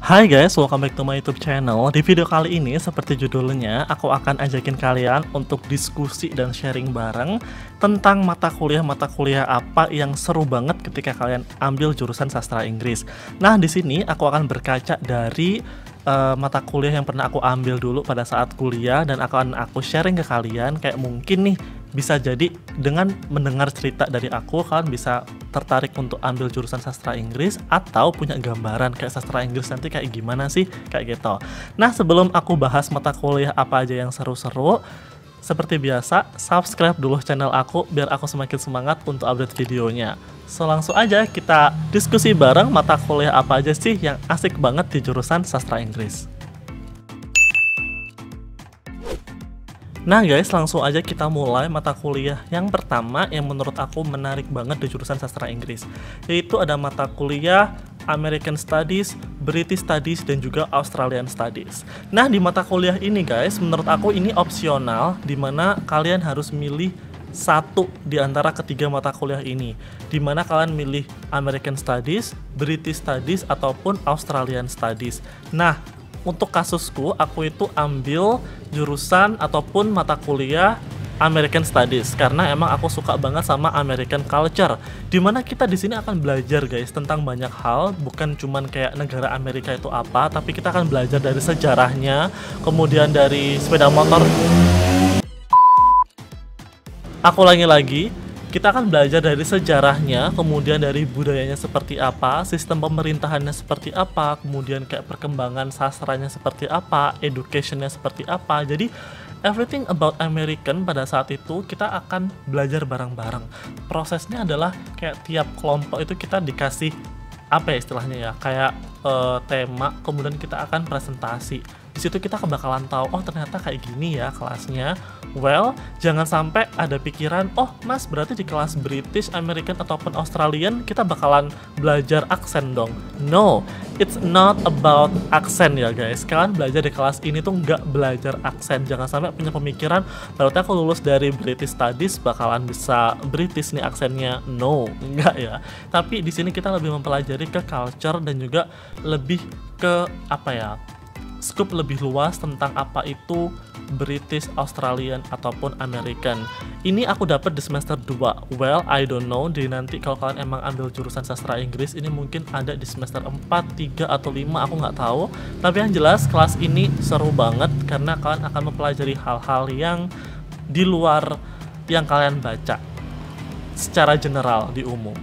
Hai guys, welcome back to my YouTube channel. Di video kali ini, seperti judulnya, aku akan ajakin kalian untuk diskusi dan sharing bareng tentang mata kuliah apa yang seru banget ketika kalian ambil jurusan sastra Inggris. Nah, di sini aku akan berkaca dari mata kuliah yang pernah aku ambil dulu pada saat kuliah dan akan aku sharing ke kalian. Kayak mungkin nih bisa jadi dengan mendengar cerita dari aku, kalian bisa tertarik untuk ambil jurusan sastra Inggris atau punya gambaran kayak sastra Inggris nanti kayak gimana sih, kayak gitu. Nah, sebelum aku bahas mata kuliah apa aja yang seru-seru, seperti biasa, subscribe dulu channel aku biar aku semakin semangat untuk update videonya. So, langsung aja kita diskusi bareng mata kuliah apa aja sih yang asik banget di jurusan sastra Inggris. Nah guys, langsung aja kita mulai mata kuliah yang pertama yang menurut aku menarik banget di jurusan sastra Inggris, yaitu ada mata kuliah American Studies, British Studies, dan juga Australian Studies. Nah, di mata kuliah ini guys, menurut aku ini opsional, dimana kalian harus milih satu di antara ketiga mata kuliah ini, dimana kalian milih American Studies, British Studies, ataupun Australian Studies. Nah, untuk kasusku, aku itu ambil jurusan ataupun mata kuliah American Studies karena emang aku suka banget sama American culture. Dimana kita di sini akan belajar guys tentang banyak hal, bukan cuman kayak negara Amerika itu apa, tapi kita akan belajar dari sejarahnya, kemudian dari sepeda motor. Aku lagi, kita akan belajar dari sejarahnya, kemudian dari budayanya seperti apa, sistem pemerintahannya seperti apa, kemudian kayak perkembangan sastranya seperti apa, educationnya seperti apa. Jadi everything about American pada saat itu kita akan belajar bareng-bareng. Prosesnya adalah kayak tiap kelompok itu kita dikasih apa ya istilahnya ya, kayak tema, kemudian kita akan presentasi. Di situ kita bakalan tahu, oh ternyata kayak gini ya kelasnya. Well, jangan sampai ada pikiran, oh mas berarti di kelas British, American, ataupun Australian kita bakalan belajar aksen dong. No, it's not about aksen ya guys. Kalian belajar di kelas ini tuh nggak belajar aksen. Jangan sampai punya pemikiran, berarti aku lulus dari British Studies bakalan bisa British nih aksennya. No, enggak ya. Tapi di sini kita lebih mempelajari ke culture dan juga lebih ke apa ya, scoop lebih luas tentang apa itu British, Australian, ataupun American. Ini aku dapat di semester 2. Well, I don't know, di nanti kalau kalian emang ambil jurusan sastra Inggris, ini mungkin ada di semester 4, 3, atau 5, aku nggak tahu. Tapi yang jelas, kelas ini seru banget karena kalian akan mempelajari hal-hal yang di luar yang kalian baca secara general di umum.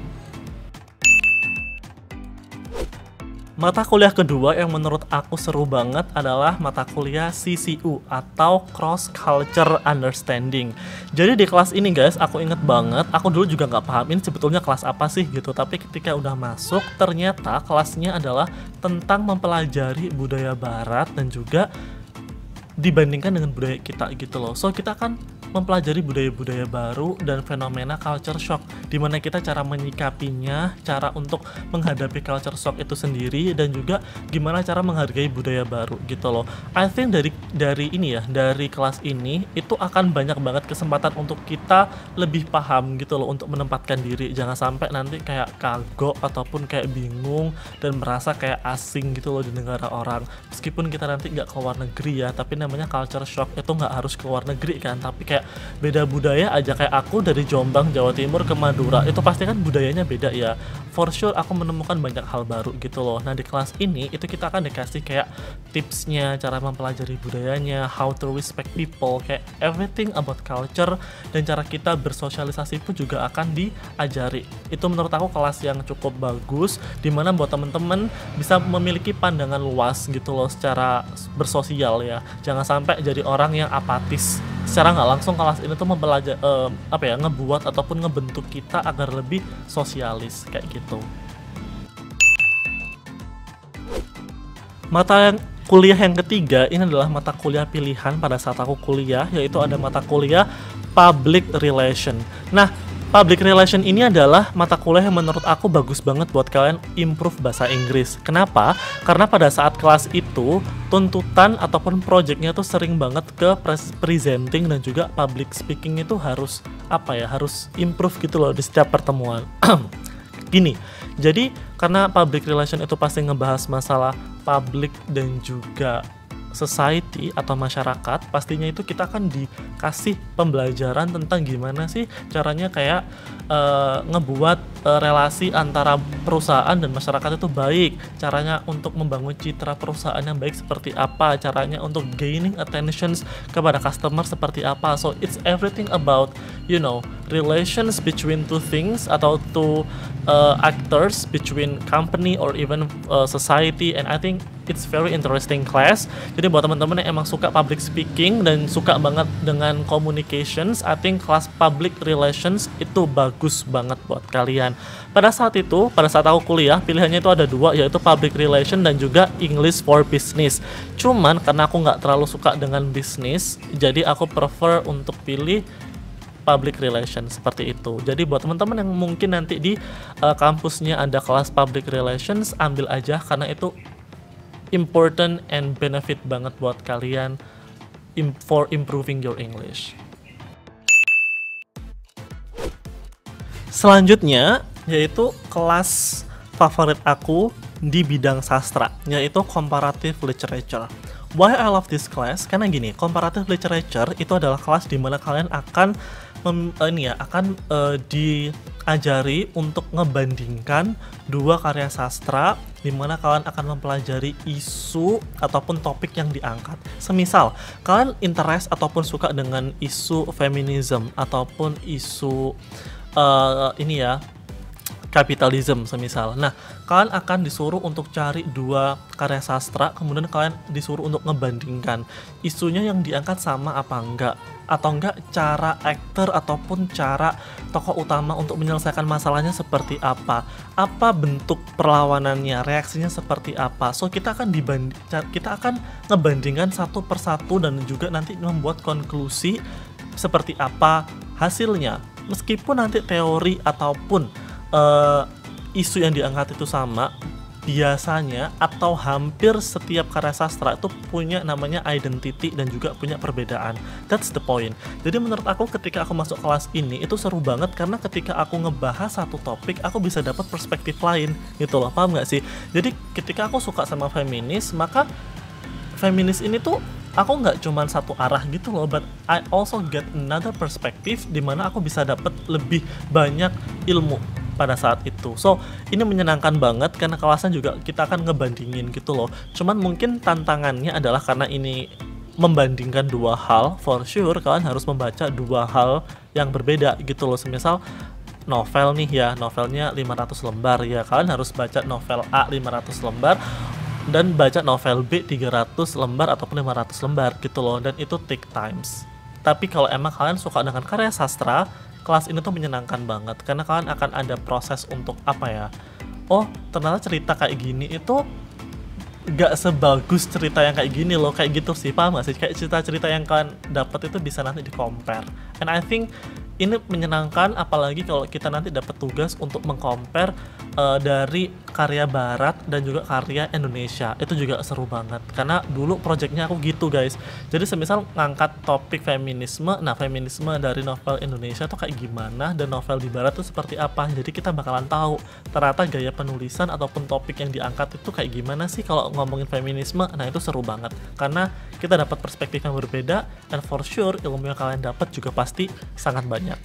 Mata kuliah kedua yang menurut aku seru banget adalah mata kuliah CCU atau Cross Culture Understanding. Jadi di kelas ini guys, aku inget banget, aku dulu juga nggak paham ini sebetulnya kelas apa sih gitu. Tapi ketika udah masuk, ternyata kelasnya adalah tentang mempelajari budaya barat dan juga dibandingkan dengan budaya kita gitu loh. So kita akan mempelajari budaya-budaya baru dan fenomena culture shock, dimana kita cara menyikapinya, cara untuk menghadapi culture shock itu sendiri, dan juga gimana cara menghargai budaya baru gitu loh. I think dari ini ya, dari kelas ini itu akan banyak banget kesempatan untuk kita lebih paham gitu loh untuk menempatkan diri. Jangan sampai nanti kayak kagok ataupun kayak bingung dan merasa kayak asing gitu loh di negara orang. Meskipun kita nanti nggak ke luar negeri ya, tapi namanya culture shock itu nggak harus ke luar negeri kan, tapi kayak beda budaya aja. Kayak aku dari Jombang, Jawa Timur ke Madura, itu pasti kan budayanya beda ya. For sure aku menemukan banyak hal baru gitu loh. Nah di kelas ini itu kita akan dikasih kayak tipsnya, cara mempelajari budayanya, how to respect people, kayak everything about culture, dan cara kita bersosialisasi pun juga akan diajari. Itu menurut aku kelas yang cukup bagus, dimana buat temen-temen bisa memiliki pandangan luas gitu loh secara bersosial ya. Jangan sampai jadi orang yang apatis. Secara nggak langsung kelas ini tuh mempelajari ngebuat ataupun ngebentuk kita agar lebih sosialis kayak gitu. Mata kuliah yang ketiga ini adalah mata kuliah pilihan pada saat aku kuliah, yaitu ada mata kuliah Public Relation. Nah, Public Relation ini adalah mata kuliah yang menurut aku bagus banget buat kalian improve bahasa Inggris. Kenapa? Karena pada saat kelas itu, tuntutan ataupun projectnya tuh sering banget ke presenting dan juga public speaking itu harus harus improve gitu loh di setiap pertemuan. Gini, Jadi karena public relation itu pasti ngebahas masalah public dan juga society atau masyarakat, pastinya itu kita akan dikasih pembelajaran tentang gimana sih caranya kayak ngebuat relasi antara perusahaan dan masyarakat itu baik, caranya untuk membangun citra perusahaan yang baik seperti apa, caranya untuk gaining attentions kepada customer seperti apa. So it's everything about relations between two things atau two actors between company or even society, and I think it's very interesting class. Jadi buat teman-teman yang emang suka public speaking dan suka banget dengan communications, I think kelas public relations itu bagus banget buat kalian. Pada saat aku kuliah, pilihannya itu ada dua, yaitu public relation dan juga English for business. Cuman karena aku nggak terlalu suka dengan bisnis, jadi aku prefer untuk pilih public relation seperti itu. Jadi buat teman-teman yang mungkin nanti di kampusnya ada kelas public relations, ambil aja karena itu important and benefit banget buat kalian for improving your English. Selanjutnya yaitu kelas favorit aku di bidang sastra, yaitu comparative literature. Why I love this class? Karena gini, comparative literature itu adalah kelas di mana kalian akan diajari untuk ngebandingkan dua karya sastra, di mana kalian akan mempelajari isu ataupun topik yang diangkat. Semisal kalian interest ataupun suka dengan isu feminism ataupun isu kapitalisme semisal. Nah, kalian akan disuruh untuk cari dua karya sastra, kemudian kalian disuruh untuk ngebandingkan isunya yang diangkat sama apa enggak, atau enggak cara aktor ataupun cara tokoh utama untuk menyelesaikan masalahnya seperti apa bentuk perlawanannya, reaksinya seperti apa. So kita akan ngebandingkan satu persatu dan juga nanti membuat konklusi seperti apa hasilnya. Meskipun nanti teori ataupun isu yang diangkat itu sama, biasanya atau hampir setiap karya sastra itu punya namanya identity dan juga punya perbedaan. That's the point. Jadi menurut aku ketika aku masuk kelas ini itu seru banget karena ketika aku ngebahas satu topik, aku bisa dapat perspektif lain gitu loh, paham gak sih? Jadi ketika aku suka sama feminis, maka feminis ini tuh aku nggak cuma satu arah gitu loh, but I also get another perspective di mana aku bisa dapat lebih banyak ilmu pada saat itu. So ini menyenangkan banget karena kelasnya juga kita akan ngebandingin gitu loh. Cuman mungkin tantangannya adalah karena ini membandingkan dua hal, for sure kalian harus membaca dua hal yang berbeda gitu loh. Semisal novel nih ya, novelnya 500 lembar ya, kalian harus baca novel A 500 lembar dan baca novel B 300 lembar ataupun 500 lembar gitu loh, dan itu take times. Tapi kalau emang kalian suka dengan karya sastra, kelas ini tuh menyenangkan banget karena kalian akan ada proses untuk oh ternyata cerita kayak gini itu gak sebagus cerita yang kayak gini loh, kayak gitu sih, paham gak sih? Kayak cerita-cerita yang kalian dapat itu bisa nanti di compare, and I think ini menyenangkan, apalagi kalau kita nanti dapat tugas untuk mengcompare dari karya barat dan juga karya Indonesia. Itu juga seru banget karena dulu projectnya aku gitu guys. Jadi semisal ngangkat topik feminisme, nah feminisme dari novel Indonesia tuh kayak gimana dan novel di barat tuh seperti apa. Jadi kita bakalan tahu ternyata gaya penulisan ataupun topik yang diangkat itu kayak gimana sih kalau ngomongin feminisme. Nah itu seru banget karena kita dapat perspektif yang berbeda, and for sure ilmu yang kalian dapat juga pasti sangat banyak.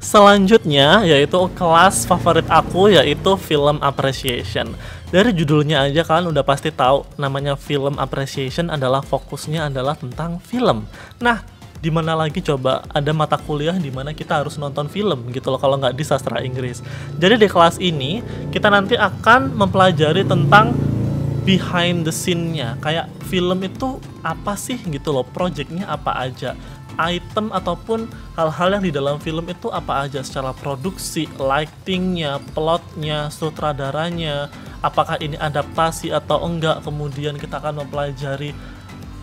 Selanjutnya yaitu kelas favorit aku, yaitu film appreciation. Dari judulnya aja kalian udah pasti tahu namanya film appreciation adalah fokusnya adalah tentang film. Nah, di mana lagi coba ada mata kuliah di mana kita harus nonton film gitu loh kalau nggak di sastra Inggris. Jadi di kelas ini kita nanti akan mempelajari tentang behind the scene-nya, kayak film itu apa sih gitu loh, projectnya apa aja, item ataupun hal-hal yang di dalam film itu apa aja secara produksi, lightingnya, plotnya, sutradaranya, apakah ini adaptasi atau enggak. Kemudian kita akan mempelajari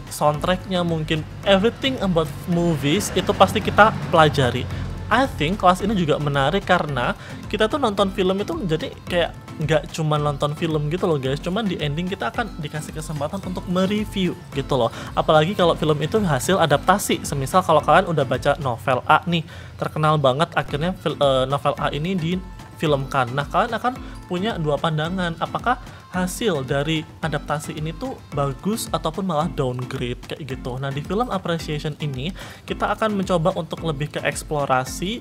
soundtracknya, mungkin everything about movies itu pasti kita pelajari. I think kelas ini juga menarik karena kita tuh nonton film itu jadi kayak nggak cuma nonton film gitu loh guys, cuman di ending kita akan dikasih kesempatan untuk mereview gitu loh. Apalagi kalau film itu hasil adaptasi, semisal kalau kalian udah baca novel A nih, terkenal banget akhirnya novel A ini difilmkan. Nah, kalian akan punya dua pandangan, apakah hasil dari adaptasi ini tuh bagus ataupun malah downgrade kayak gitu. Nah, di film appreciation ini kita akan mencoba untuk lebih ke eksplorasi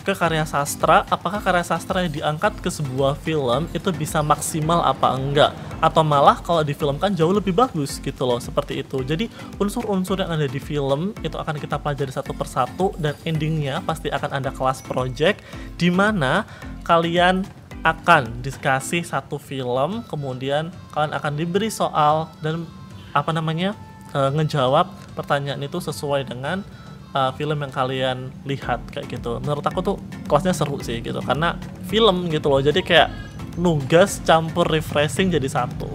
ke karya sastra, apakah karya sastra yang diangkat ke sebuah film itu bisa maksimal apa enggak, atau malah kalau difilmkan jauh lebih bagus gitu loh, seperti itu. Jadi unsur-unsur yang ada di film itu akan kita pelajari satu persatu, dan endingnya pasti akan ada kelas project di mana kalian akan dikasih satu film, kemudian kalian akan diberi soal dan ngejawab pertanyaan itu sesuai dengan film yang kalian lihat kayak gitu. Menurut aku tuh kelasnya seru sih gitu, karena film gitu loh, jadi kayak nugas campur refreshing jadi satu.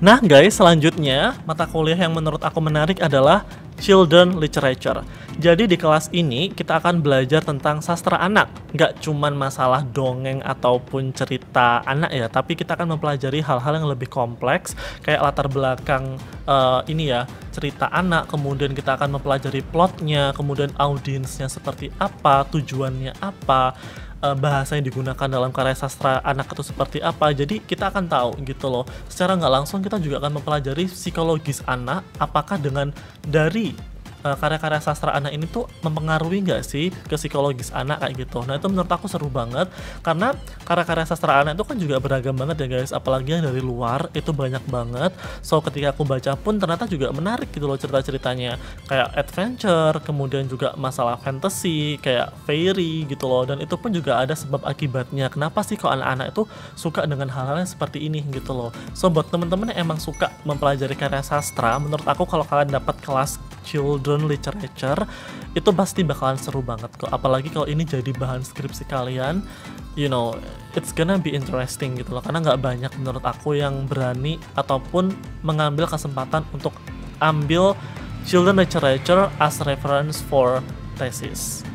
Nah guys, selanjutnya mata kuliah yang menurut aku menarik adalah Children Literature. Jadi di kelas ini kita akan belajar tentang sastra anak. Nggak cuman masalah dongeng ataupun cerita anak ya, tapi kita akan mempelajari hal-hal yang lebih kompleks, kayak latar belakang cerita anak, kemudian kita akan mempelajari plotnya, kemudian audiensnya seperti apa, tujuannya apa, bahasa yang digunakan dalam karya sastra anak itu seperti apa. Jadi kita akan tahu gitu loh, secara nggak langsung kita juga akan mempelajari psikologis anak, apakah dengan dari karya-karya sastra anak ini tuh mempengaruhi nggak sih ke psikologis anak kayak gitu. Nah itu menurut aku seru banget, karena karya-karya sastra anak itu kan juga beragam banget ya guys, apalagi yang dari luar itu banyak banget. So ketika aku baca pun ternyata juga menarik gitu loh cerita-ceritanya, kayak adventure, kemudian juga masalah fantasy, kayak fairy gitu loh. Dan itu pun juga ada sebab akibatnya, kenapa sih kok anak-anak itu suka dengan hal-hal yang seperti ini gitu loh. So buat temen-temen yang emang suka mempelajari karya sastra, menurut aku kalau kalian dapat kelas Children Literature itu pasti bakalan seru banget kok, apalagi kalau ini jadi bahan skripsi kalian, it's gonna be interesting gitu loh, karena nggak banyak menurut aku yang berani ataupun mengambil kesempatan untuk ambil Children Literature as reference for thesis.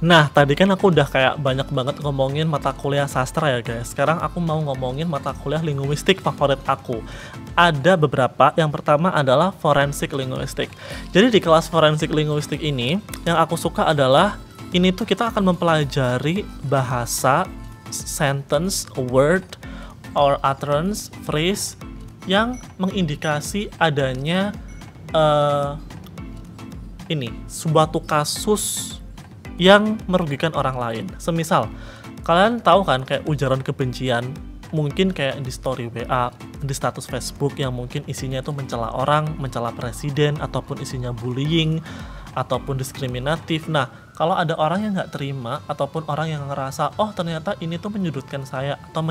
Nah, tadi kan aku udah kayak banyak banget ngomongin mata kuliah sastra ya guys. Sekarang aku mau ngomongin mata kuliah linguistik favorit aku. Ada beberapa, yang pertama adalah forensik linguistik. Jadi di kelas forensik linguistik ini, yang aku suka adalah ini tuh kita akan mempelajari bahasa, sentence, word, or utterance, phrase yang mengindikasi adanya suatu kasus yang merugikan orang lain. Semisal, kalian tahu kan kayak ujaran kebencian, mungkin kayak di story WA, di status Facebook yang mungkin isinya itu mencela orang, mencela presiden, ataupun isinya bullying, ataupun diskriminatif. Nah, kalau ada orang yang nggak terima, ataupun orang yang ngerasa, oh ternyata ini tuh menyudutkan saya, atau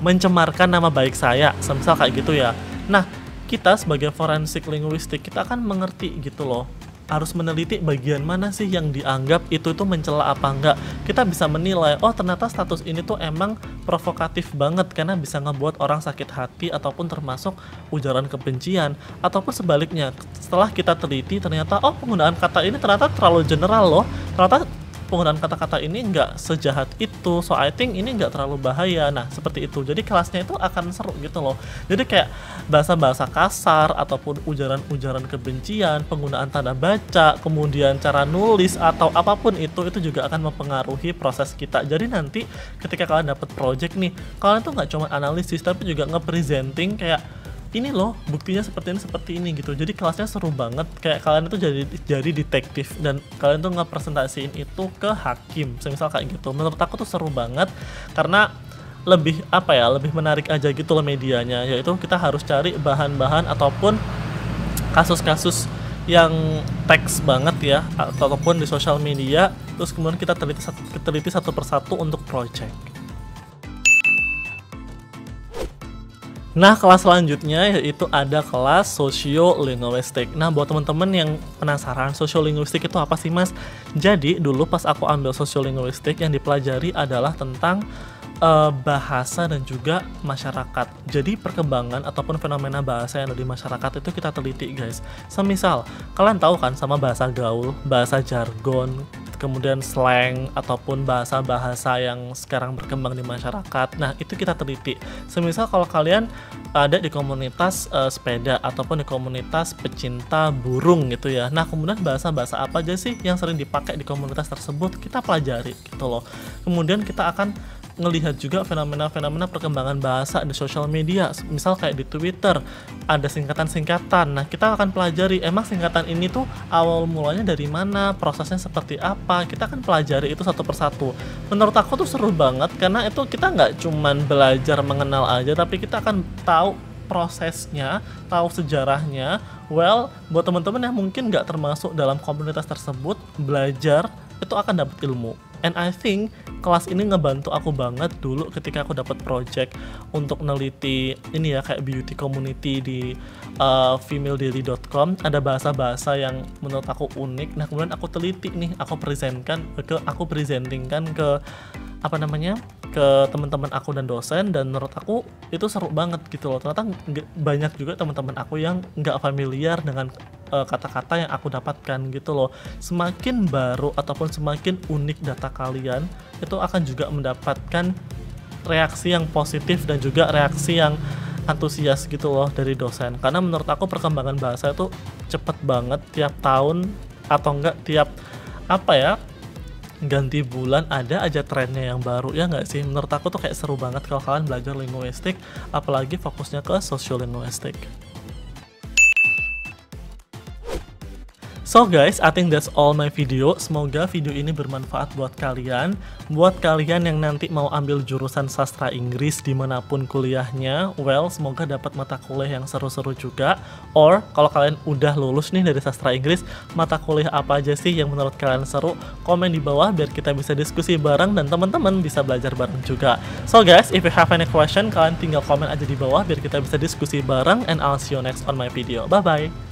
mencemarkan nama baik saya, semisal kayak gitu ya. Nah, kita sebagai forensik linguistik, kita akan mengerti gitu loh, harus meneliti bagian mana sih yang dianggap itu mencela apa enggak. Kita bisa menilai, oh ternyata status ini tuh emang provokatif banget karena bisa ngebuat orang sakit hati ataupun termasuk ujaran kebencian, ataupun sebaliknya, setelah kita teliti ternyata oh penggunaan kata ini ternyata terlalu general loh, ternyata penggunaan kata-kata ini nggak sejahat itu, so I think ini nggak terlalu bahaya. Nah seperti itu, jadi kelasnya itu akan seru gitu loh. Jadi kayak bahasa-bahasa kasar ataupun ujaran-ujaran kebencian, penggunaan tanda baca, kemudian cara nulis atau apapun itu juga akan mempengaruhi proses kita. Jadi nanti ketika kalian dapat project nih, kalian tuh nggak cuma analisis tapi juga nge-presenting kayak ini loh buktinya seperti ini gitu. Jadi kelasnya seru banget, kayak kalian itu jadi detektif dan kalian tuh ngepresentasiin itu ke hakim, semisal kayak gitu. Menurut aku tuh seru banget karena lebih lebih menarik aja gitu loh medianya, yaitu kita harus cari bahan-bahan ataupun kasus-kasus yang teks banget ya, ataupun di sosial media, terus kemudian kita teliti satu persatu untuk project. Nah, kelas selanjutnya yaitu ada kelas sosiolinguistik. Nah, buat teman-teman yang penasaran sosiolinguistik itu apa sih, Mas? Jadi, dulu pas aku ambil sosiolinguistik yang dipelajari adalah tentang bahasa dan juga masyarakat. Jadi perkembangan ataupun fenomena bahasa yang ada di masyarakat itu kita teliti guys. Semisal kalian tahu kan sama bahasa gaul, bahasa jargon, kemudian slang ataupun bahasa-bahasa yang sekarang berkembang di masyarakat. Nah itu kita teliti. Semisal kalau kalian ada di komunitas sepeda ataupun di komunitas pecinta burung gitu ya. Nah kemudian bahasa-bahasa apa aja sih yang sering dipakai di komunitas tersebut, kita pelajari gitu loh. Kemudian kita akan ngelihat juga fenomena-fenomena perkembangan bahasa di sosial media. Misal kayak di Twitter ada singkatan-singkatan. Nah kita akan pelajari emang singkatan ini tuh awal mulanya dari mana, prosesnya seperti apa. Kita akan pelajari itu satu persatu. Menurut aku tuh seru banget karena itu kita nggak cuman belajar mengenal aja, tapi kita akan tahu prosesnya, tahu sejarahnya. Well, buat teman-teman yang mungkin nggak termasuk dalam komunitas tersebut, belajar itu akan dapat ilmu. And I think kelas ini ngebantu aku banget dulu ketika aku dapat project untuk neliti ini ya, kayak beauty community di femaledaily.com. Ada bahasa-bahasa yang menurut aku unik. Nah kemudian aku teliti nih, aku presentingkan ke apa namanya, ke teman-teman aku dan dosen, dan menurut aku itu seru banget gitu loh. Ternyata banyak juga teman-teman aku yang nggak familiar dengan kata-kata yang aku dapatkan gitu loh. Semakin baru ataupun semakin unik data kalian, itu akan juga mendapatkan reaksi yang positif dan juga reaksi yang antusias gitu loh dari dosen. Karena menurut aku perkembangan bahasa itu cepet banget, tiap tahun atau enggak tiap ganti bulan ada aja trennya yang baru, ya nggak sih? Menurut aku tuh kayak seru banget kalau kalian belajar linguistik, apalagi fokusnya ke sosiolinguistik. So guys, I think that's all my video. Semoga video ini bermanfaat buat kalian. Buat kalian yang nanti mau ambil jurusan sastra Inggris dimanapun kuliahnya, well, semoga dapat mata kuliah yang seru-seru juga. Or, kalau kalian udah lulus nih dari sastra Inggris, mata kuliah apa aja sih yang menurut kalian seru? Komen di bawah biar kita bisa diskusi bareng dan teman-teman bisa belajar bareng juga. So guys, if you have any question, kalian tinggal komen aja di bawah biar kita bisa diskusi bareng, and I'll see you next on my video. Bye-bye!